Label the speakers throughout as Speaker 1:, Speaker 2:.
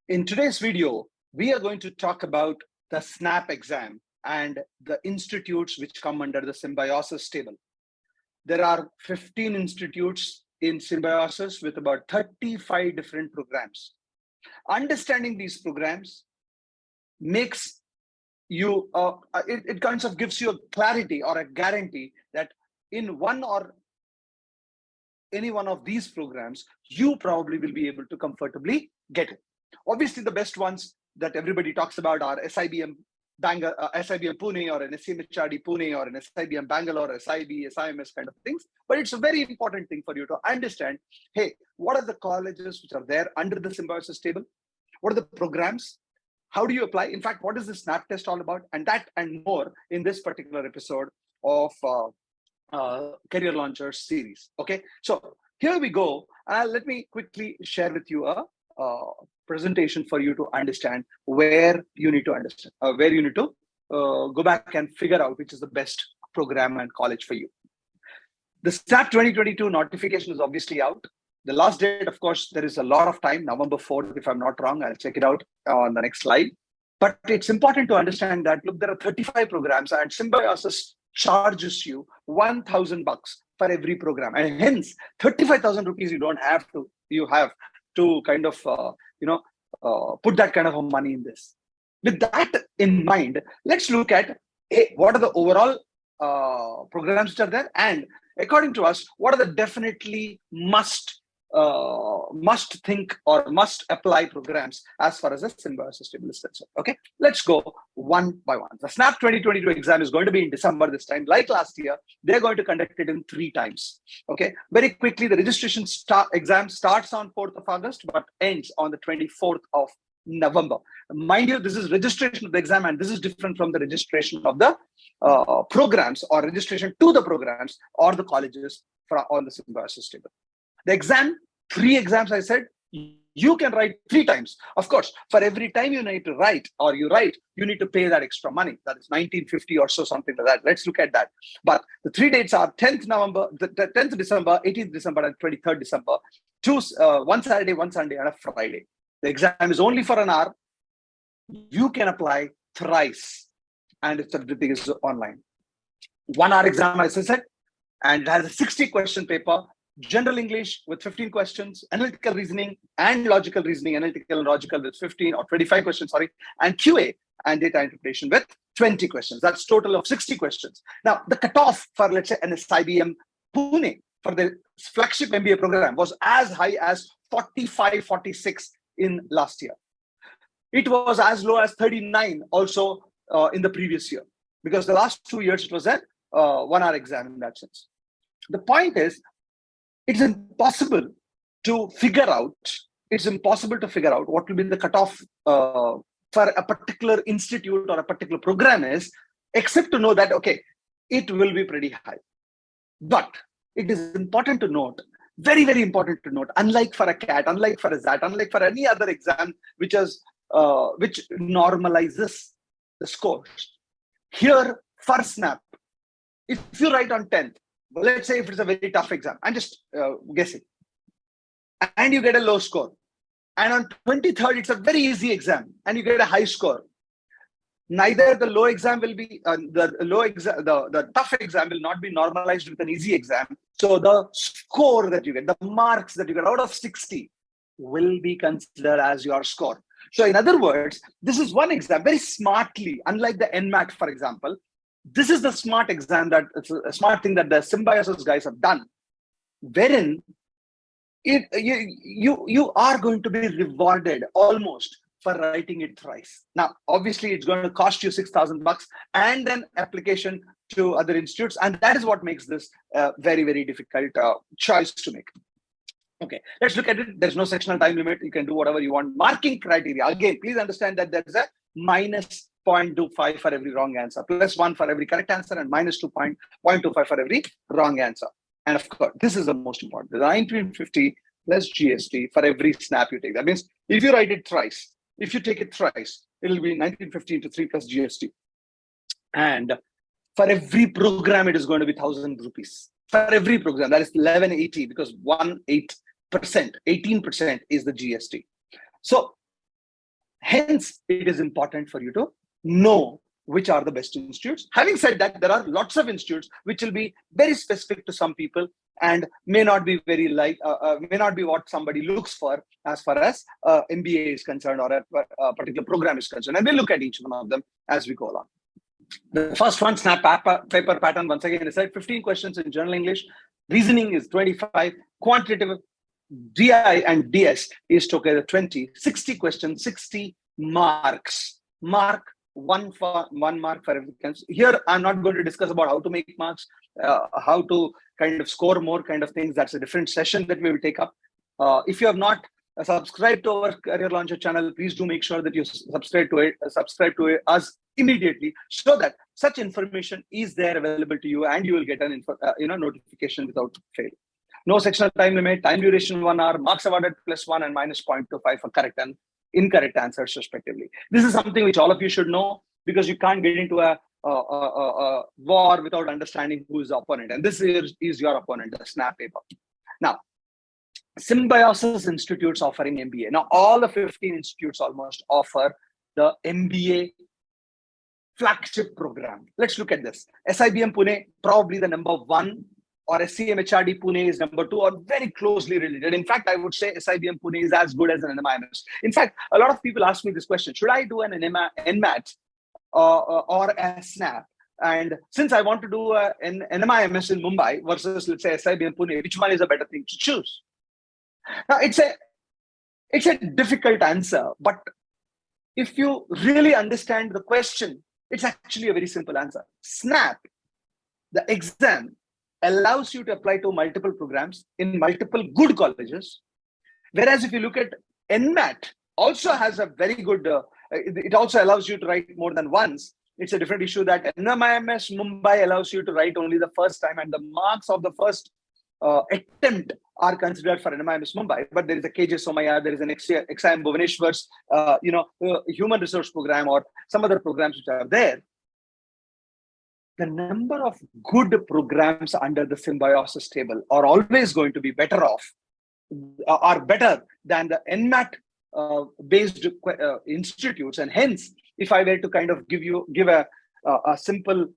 Speaker 1: In today's video, we are going to talk about the SNAP exam and the institutes which come under the Symbiosis table. There are 15 institutes in Symbiosis with about 35 different programs. Understanding these programs makes you, it kind of gives you a clarity or a guarantee that in one or any one of these programs, you probably will be able to comfortably get it. Obviously, the best ones that everybody talks about are SIBM SIBM Pune or an SCMHRD Pune or an SIBM Bangalore, SIB, SIMS kind of things. But it's a very important thing for you to understand, hey, what are the colleges which are there under the Symbiosis table? What are the programs? How do you apply? In fact, what is the SNAP test all about? And that and more in this particular episode of Career Launchers series. Okay, so here we go. Let me quickly share with you a presentation for you to understand where you need to understand, where you need to go back and figure out which is the best program and college for you. The SNAP 2022 notification is obviously out. The last date, of course, there is a lot of time, November 4th, if I'm not wrong. I'll check it out on the next slide. But it's important to understand that, look, there are 35 programs and Symbiosis charges you $1,000 for every program. And hence, 35,000 rupees you have to kind of, put that kind of money in this. With that in mind, let's look at what are the overall programs which are there, and according to us, what are the definitely must think or must apply programs as far as the Symbiosis table is concerned. Okay, let's go one by one. The SNAP 2022 exam is going to be in December this time. Like last year, they're going to conduct it in 3 times. Okay, very quickly, the registration exam starts on 4th of August but ends on the 24th of November. Mind you, this is registration of the exam, and this is different from the registration of the programs or registration to the programs or the colleges on the Symbiosis table. The exam, 3 exams, I said, you can write 3 times. Of course, for every time you need to write or you write, you need to pay that extra money. That is 1950 or so, something like that. Let's look at that. But the 3 dates are 10th December, 18th December, and 23rd December. One Saturday, one Sunday, and a Friday. The exam is only for an hour. You can apply thrice, and everything is online. 1 hour exam, as I said, and it has a 60-question paper. General English with 15 questions, analytical reasoning and logical reasoning, analytical and logical with 15 or 25 questions, and QA and data interpretation with 20 questions. That's total of 60 questions. Now, the cutoff for, let's say, an SIBM Pune for the flagship MBA program was as high as 45, 46 in last year. It was as low as 39 also in the previous year, because the last 2 years it was a 1 hour exam in that sense. The point is, it's impossible to figure out what will be the cutoff for a particular institute or a particular program is, except to know that, okay, it will be pretty high. But it is important to note, very, very important to note, unlike for a CAT, unlike for a ZAT, unlike for any other exam which normalizes the scores, here for SNAP, if you write on 10th, well, let's say if it's a very tough exam, I'm just guessing, and you get a low score, and on 23rd it's a very easy exam and you get a high score, neither the low exam will be the tough exam will not be normalized with an easy exam. So the score that you get, the marks that you get out of 60 will be considered as your score. So in other words, this is one exam very smartly, unlike the NMAT, for example. This is the smart exam, that it's a smart thing that the Symbiosis guys have done, wherein you are going to be rewarded almost for writing it thrice. Now, obviously, it's going to cost you $6,000 and then application to other institutes, and that is what makes this a very, very difficult choice to make. Okay, let's look at it. There's no sectional time limit. You can do whatever you want. Marking criteria. Again, please understand that there's a minus 0.25 for every wrong answer, plus 1 for every correct answer, and minus 0.25 for every wrong answer. And of course, this is the most important. The 1950 plus GST for every SNAP you take. That means if you write it thrice, if you take it thrice, it will be 1950 into 3 plus GST. And for every program, it is going to be 1,000 rupees. for every program. That is 1180 because 18% is the GST. So hence, it is important for you to know which are the best institutes. Having said that, there are lots of institutes which will be very specific to some people and may not be very may not be what somebody looks for as far as MBA is concerned or a particular program is concerned. And we'll look at each one of them as we go along. The first one, snap paper pattern. Once again, I said 15 questions in general English. Reasoning is 25. Quantitative DI and DS is together 20. 60 questions, 60 marks. One mark for every question. Here, I'm not going to discuss about how to make marks, how to kind of score more kind of things. That's a different session that we will take up. If you have not subscribed to our Career Launcher channel, please do make sure that you subscribe to us immediately, so that such information is there available to you, and you will get an notification without fail. No sectional time limit, time duration 1 hour, marks awarded +1 and -0.25 for correct and incorrect answers respectively. This is something which all of you should know, because you can't get into a war without understanding who is the opponent. And this is your opponent, the snap paper. Now, Symbiosis institutes offering MBA. Now, all the 15 institutes almost offer the MBA flagship program. Let's look at this. SIBM Pune, probably the number 1, or SCM HRD Pune is number 2, or very closely related. In fact, I would say SIBM Pune is as good as an NMIMS. In fact, a lot of people ask me this question: should I do an NMAT or a SNAP? And since I want to do an NMIMS in Mumbai versus, let's say, SIBM Pune, which one is a better thing to choose? Now, it's a difficult answer, but if you really understand the question, it's actually a very simple answer. SNAP, the exam, allows you to apply to multiple programs in multiple good colleges. Whereas if you look at NMAT, also has a very good, it also allows you to write more than once. It's a different issue that NMIMS Mumbai allows you to write only the first time, and the marks of the first attempt are considered for NMIMS Mumbai. But there is a KJ Somaya, there is an XIM Bhuvaneshwar's, human resource program, or some other programs which are there. The number of good programs under the Symbiosis table are always going to be better off, are better than the NMAT based institutes. And hence, if I were to kind of give a simple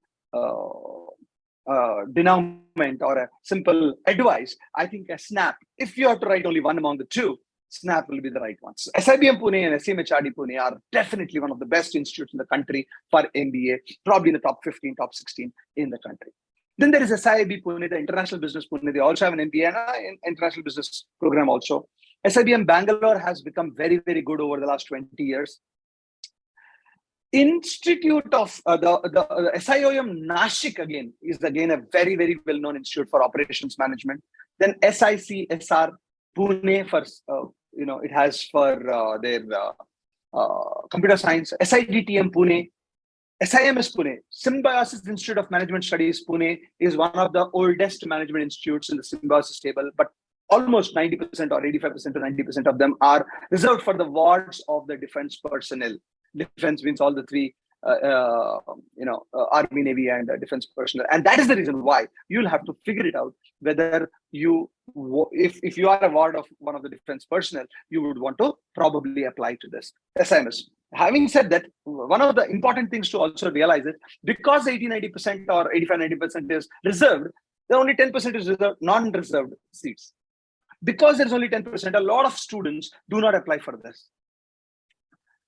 Speaker 1: denouement or a simple advice, I think a SNAP, if you have to write only one among the two, SNAP will be the right ones. SIBM Pune and SCM HRD Pune are definitely one of the best institutes in the country for MBA, probably in the top 15, top 16 in the country. Then there is SIIB Pune, the International Business Pune. They also have an MBA and an International Business program also. SIBM Bangalore has become very, very good over the last 20 years. Institute of the SIOM Nashik again is a very, very well-known institute for operations management. Then SICSR Pune for it has for their computer science. SIDTM Pune, SIMS Pune, Symbiosis Institute of Management Studies Pune is one of the oldest management institutes in the Symbiosis table, but almost 90% or 85% to 90% of them are reserved for the wards of the defense personnel. Defense means all the three, Army, Navy, and defense personnel. And that is the reason why you'll have to figure it out whether if you are a ward of one of the defense personnel, you would want to probably apply to this SIMS. Having said that, one of the important things to also realize is because 80-90% or 85-90% is reserved, there only 10% is reserved, non-reserved seats. Because there's only 10%, a lot of students do not apply for this.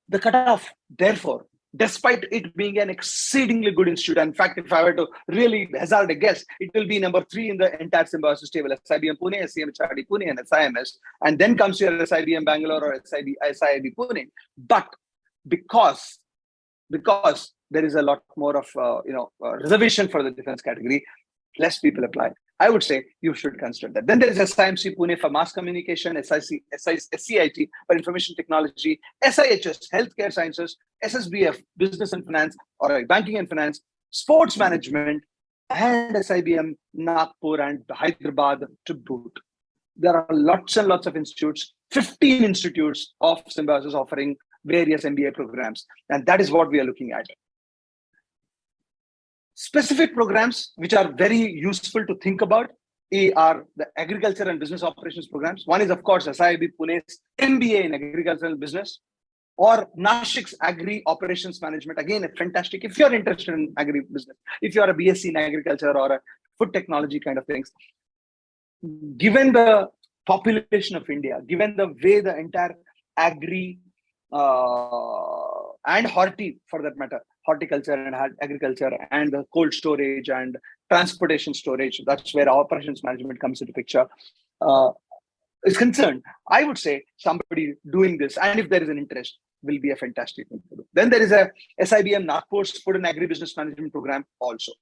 Speaker 1: The cutoff, therefore, despite it being an exceedingly good institute, in fact, if I were to really hazard a guess, it will be number 3 in the entire Symbiosis table: SIBM Pune, SCM HRD Pune, and SIMS. And then comes your SIBM Bangalore or SIIB Pune. But because there is a lot more of reservation for the defense category, less people apply. I would say you should consider that. Then there is SIMC Pune for mass communication, SCIT for information technology, SIHS, healthcare sciences, SSBF, business and finance, or banking and finance, sports management, and SIBM Nagpur and Hyderabad to boot. There are lots and lots of institutes, 15 institutes of Symbiosis offering various MBA programs. And that is what we are looking at. Specific programs which are very useful to think about are the agriculture and business operations programs. One is, of course, SIIB Pune's MBA in agricultural business, or Nashik's Agri Operations Management. Again, fantastic if you're interested in agri business, if you're a BSc in agriculture or a food technology kind of things. Given the population of India, given the way the entire agri and horti, for that matter, horticulture and agriculture and the cold storage and transportation storage, that's where operations management comes into picture, is concerned, I would say somebody doing this, and if there is an interest, will be a fantastic thing to do. Then there is a SIBM Nagpur's Food and Agribusiness Management Program also.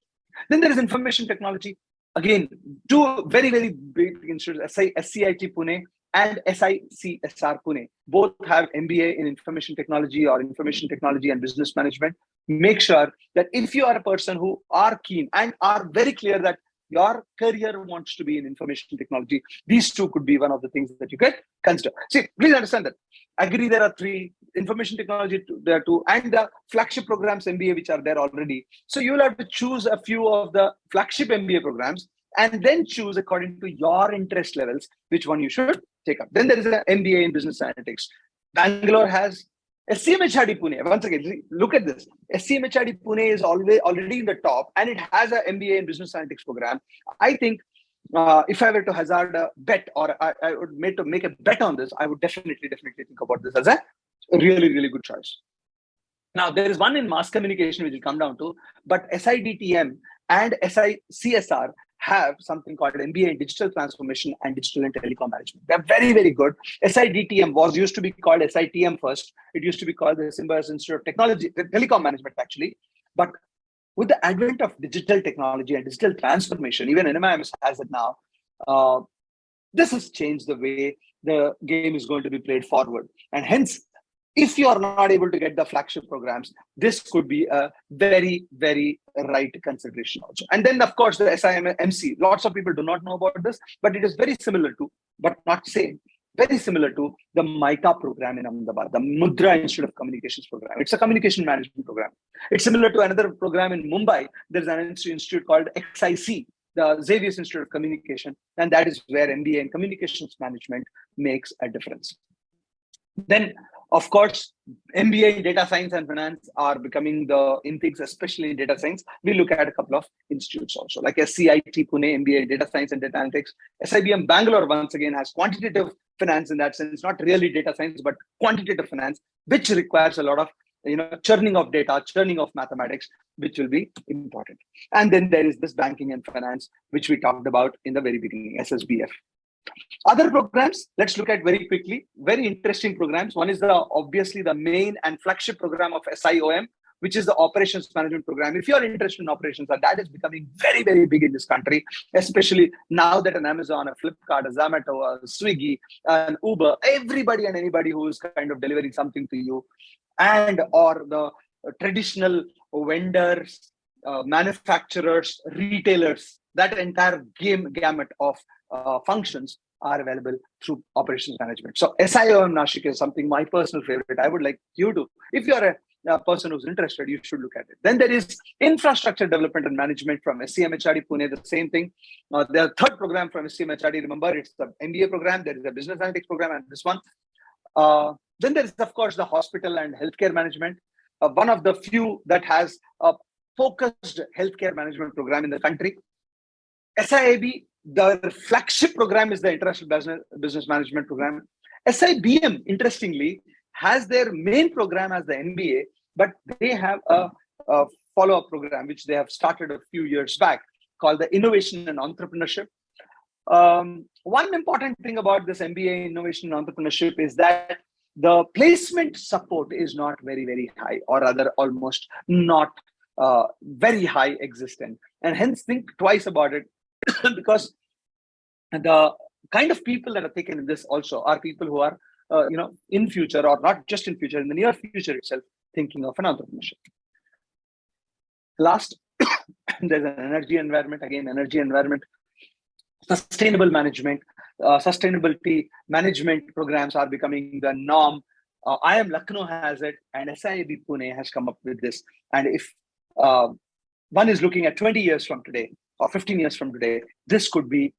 Speaker 1: Then there is information technology. Again, two very, very big institutes, SCIT Pune and SICSR Pune. Both have MBA in information technology or information technology and business management. Make sure that if you are a person who are keen and are very clear that your career wants to be in information technology, these two could be one of the things that you can consider. See, please understand that Agri, there are three, information technology, there are two, and the flagship programs MBA, which are there already. So you will have to choose a few of the flagship MBA programs and then choose according to your interest levels, which one you should take up. Then there is an MBA in business analytics. Bangalore has SCMHRD Pune. Once again, look at this. SCMHRD Pune is already in the top, and it has an MBA in business analytics program. I think if I were to hazard a bet, or I would make a bet on this, I would definitely think about this as a really, really good choice. Now, there is one in mass communication which will come down to, but SIDTM and SICSR have something called MBA in digital transformation and digital and telecom management. They're very, very good. SIDTM used to be called SITM first. It used to be called the Symbiosis Institute of Technology, telecom management actually. But with the advent of digital technology and digital transformation, even NMIMS has it now, this has changed the way the game is going to be played forward. And hence, if you are not able to get the flagship programs, this could be a very, very right consideration also. And then, of course, the SIMMC. Lots of people do not know about this, but it is very similar to, but not same, very similar to the MICA program in Ahmedabad, the Mudra Institute of Communications program. It's a communication management program. It's similar to another program in Mumbai. There's an institute called XIC, the Xavier Institute of Communication, and that is where MBA in communications management makes a difference. Then, of course, MBA in data science and finance are becoming the in things, especially in data science. We look at a couple of institutes also, like SCIT Pune, MBA in data science and data analytics. SIBM Bangalore, once again, has quantitative finance in that sense, not really data science, but quantitative finance, which requires a lot of churning of data, churning of mathematics, which will be important. And then there is this banking and finance, which we talked about in the very beginning, SSBF. Other programs, let's look at very quickly. Very interesting programs. One is obviously the main and flagship program of SIOM, which is the operations management program. If you're interested in operations, and that is becoming very, very big in this country, especially now that an Amazon, a Flipkart, a Zomato, a Swiggy, an Uber, everybody and anybody who is kind of delivering something to you, and or the traditional vendors, manufacturers, retailers, that entire gamut of functions are available through operations management. So SIOM Nashik is something my personal favorite. I would like you to, if you're a person who's interested, you should look at it. Then there is infrastructure development and management from SCMHRD Pune, the same thing. The third program from SCMHRD, remember, it's the MBA program. There is a business analytics program and this one. Then there is, of course, the hospital and healthcare management. One of the few that has a focused healthcare management program in the country. SIAB, the flagship program is the International Business Management Program. SIBM, interestingly, has their main program as the MBA, but they have a follow-up program, which they have started a few years back, called the Innovation and Entrepreneurship. One important thing about this MBA Innovation and Entrepreneurship is that the placement support is not very, very high, or rather almost not very high existent. And hence think twice about it, because the kind of people that are taken in this also are people who are, in future, or not just in future, in the near future itself, thinking of an entrepreneurship. Last, there's an energy environment. Again, energy environment, sustainable management, sustainability management programs are becoming the norm. IIM Lucknow has it, and SIAB Pune has come up with this. And if one is looking at 20 years from today or 15 years from today, this could be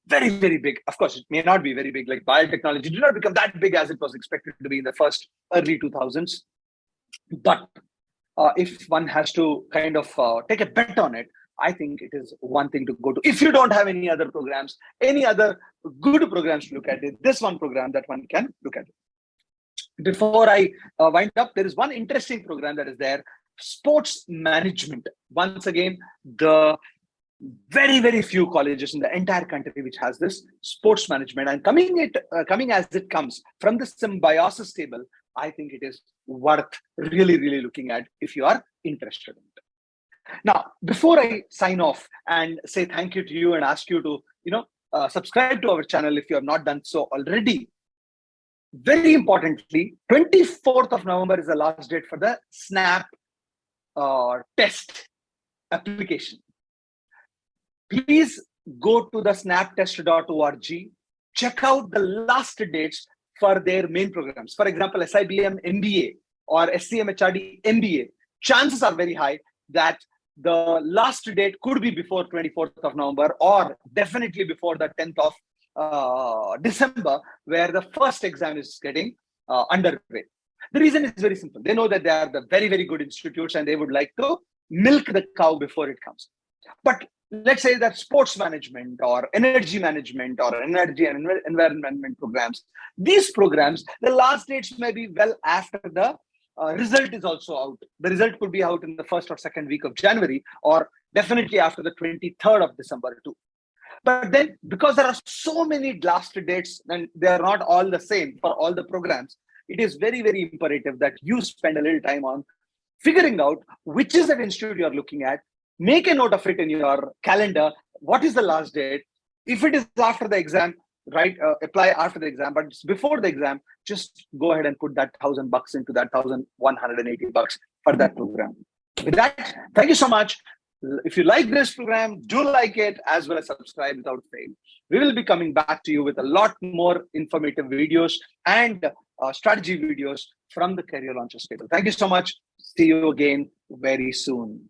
Speaker 1: very, very big. Of course, it may not be very big, like biotechnology did not become that big as it was expected to be in the first early 2000s. But if one has to kind of take a bet on it, I think it is one thing to go to. If you don't have any other programs, any other good programs to look at it, this one program that one can look at it. Before I wind up, there is one interesting program that is there, sports management. Once again, the very, very few colleges in the entire country which has this sports management, and coming as it comes from the Symbiosis table, I think it is worth really, really looking at if you are interested in it. Now, before I sign off and say thank you to you and ask you to, subscribe to our channel if you have not done so already, very importantly, 24th of November is the last date for the SNAP test application. Please go to the snaptest.org, check out the last dates for their main programs. For example, SIBM MBA or SCMHRD MBA, chances are very high that the last date could be before 24th of November or definitely before the 10th of December, where the first exam is getting underway. The reason is very simple. They know that they are the very, very good institutes and they would like to milk the cow before it comes. But let's say that sports management or energy management or energy and environment programs, these programs, the last dates may be well after the result is also out. The result could be out in the first or second week of January, or definitely after the 23rd of December too. But then, because there are so many last dates and they are not all the same for all the programs, it is very, very imperative that you spend a little time on figuring out which is the institute you're looking at. Make a note of it in your calendar. What is the last date? If it is after the exam, right, apply after the exam. But before the exam, just go ahead and put that $1,000 into that $1,180 for that program. With that, thank you so much. If you like this program, do like it as well as subscribe without fail. We will be coming back to you with a lot more informative videos and strategy videos from the Career Launchers table. Thank you so much. See you again very soon.